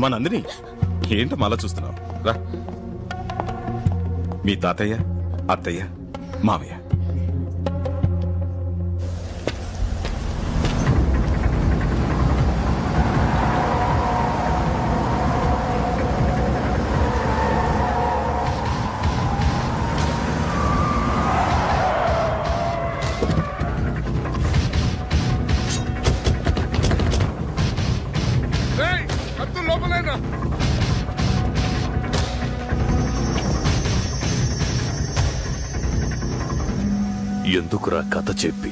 అమ్మా నందిని, ఏంటమ్మా అలా చూస్తున్నావు? రా. మీ తాతయ్య, అత్తయ్య, మామయ్య. ఎందుకురా కథ చెప్పి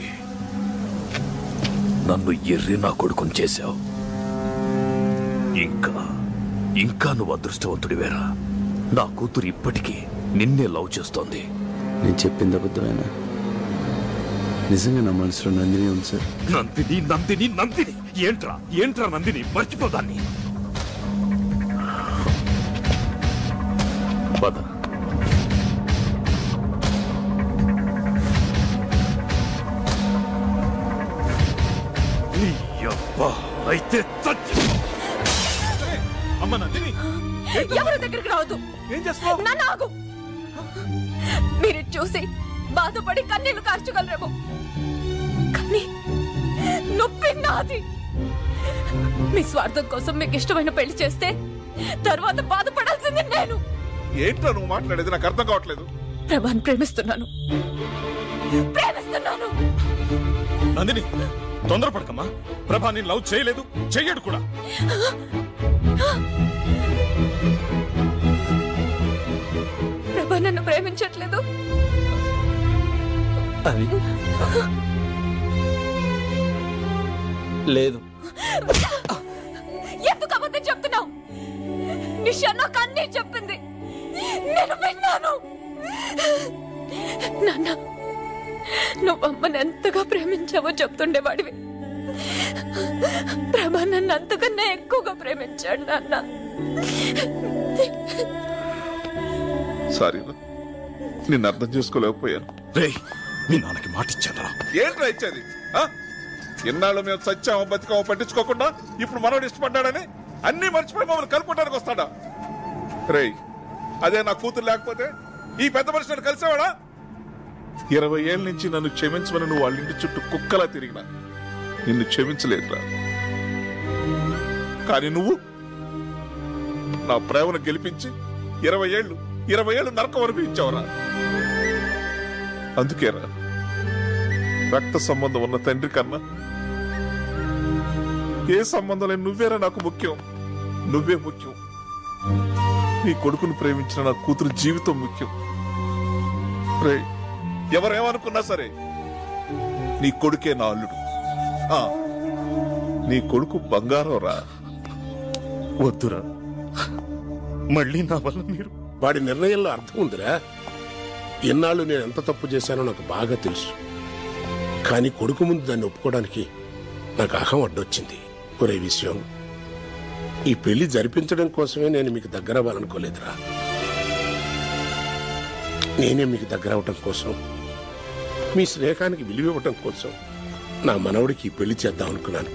నన్ను ఎర్రి నా కొడుకుని చేశావు? ఇంకా నువ్వు అదృష్టవంతుడివేరా. నా కూతురు ఇప్పటికీ నిన్నే లవ్ చేస్తోంది. నేను చెప్పింది అబద్ధమేనా? నిజంగా నా మనసులో నందిని ఉంది సార్. నందిని నందిని నందిని ఏంట్రా నందిని? మర్చిపోదాన్ని. పద. అయితే అమ్మ నందిని, ఎవరి దగ్గరికి రావద్దు. ఏం చేస్తున్నావు? నన్ను ఆగు. మీరు చూసి బాధపడి కన్నీళ్లు కార్చగలరేమో, కానీ నొప్పి నాది. మీ స్వార్థం కోసం మీకు ఇష్టమైన పెళ్లి చేస్తే తర్వాత బాధపడాల్సింది నేను. ఏంటో నువ్వు మాట్లాడేది నాకు అర్థం కావట్లేదు. ప్రభాని ప్రేమిస్తున్నాను. నందిని, తొందరపడకమ్మా. ప్రభా నేను లవ్ చేయలేదు, చెయ్యడు కూడా. ప్రభా నన్ను ప్రేమించట్లేదు. అది లేదు. ఎందుకు అబద్ధం చెప్తున్నావు? నిషా నాకు అన్నీ చెప్పింది, నేను విన్నాను. నాన్న, నువ్వు అమ్మని ఎంతగా ప్రేమించావో చెప్తుండేవాడివి. ప్రభా నన్ను అంతకన్నా ఎక్కువగా ప్రేమించాడు నాన్న. సారీ, నిన్ను అర్థం చేసుకోలేకపోయాను. రేయ్, మీ నాన్నకి మాట ఇచ్చాను. ఏంట్రా ఇచ్చేది? ఎన్నాళ్ళు మేము సత్యామో బతికామో పట్టించుకోకుండా ఇప్పుడు మనోడు ఇష్టపడ్డాడని అన్ని మర్చిపోయి మమ్మల్ని కలుపుకోవడానికి వస్తాడా? రేయ్, అదే నా కూతురు లేకపోతే ఈ పెద్ద మనిషి నన్ను కలిసేవాడా? 20 ఏళ్ళ నుంచి నన్ను క్షమించమని నువ్వు వాళ్ళ ఇంటి చుట్టూ కుక్కలా తిరిగినా నిన్ను క్షమించలేదురా. కానీ నువ్వు నా ప్రేమను గెలిపించి 20 ఏళ్ళు నరకం అనిపించావురా. అందుకేరా రక్త సంబంధం ఉన్న తండ్రి కన్నా ఏ సంబంధం లేని నువ్వేరా నాకు ముఖ్యం. నువ్వే ముఖ్యం. నీ కొడుకును ప్రేమించిన నా కూతురు జీవితం ముఖ్యం. రే, ఎవరేమనుకున్నా సరే నీ కొడుకే నా అల్లుడు. నీ కొడుకు బంగారం రా. వద్దురా, మళ్ళీ నా వల్ల మీరు. వాడి నిర్ణయంలో అర్థం ఉందిరా. ఎన్నాళ్ళు నేను ఎంత తప్పు చేశానో నాకు బాగా తెలుసు. కానీ కొడుకు ముందు దాన్ని ఒప్పుకోవడానికి నాకు అహం అడ్డొచ్చింది. ఒరే విషయం, ఈ పెళ్లి జరిపించడం కోసమే నేను మీకు దగ్గర అవ్వాలనుకోలేదురా. నేనే మీకు దగ్గర అవటం కోసం, మీ స్నేహానికి విలువివ్వటం కోసం నా మనవడికి ఈ పెళ్లి చేద్దాం అనుకున్నాను.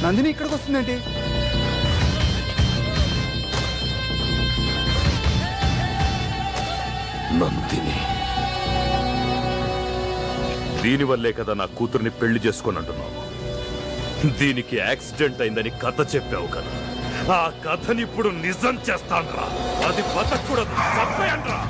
నందిని ఇక్కడికి వస్తుందేంటి? నందిని, దీనివల్లే కదా నా కూతుర్ని పెళ్లి చేసుకొని అంటున్నావు. దీనికి యాక్సిడెంట్ అయిందని కథ చెప్పావు కదా, ఆ కథని ఇప్పుడు నిజం చేస్తాన్రా. అది బతకూడదు, చంపేయండ్రా.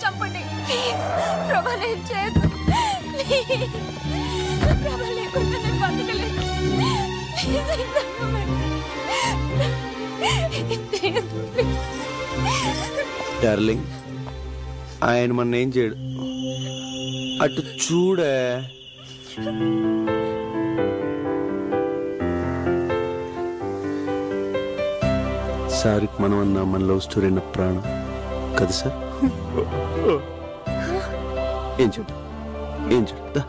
చంపండి ప్లీజ్. ప్రభా నేను చేయదు. ప్రభా లేకుండా నేను బతకలేదు. డార్లింగ్, ఆయన మన ఏం చేయడు. అటు చూడే. సార్కి మనం అన్నా మన లవ్ స్టోరీ అన్న ప్రాణం కదా సార్? ఏం చూడు, ఏం చూడు.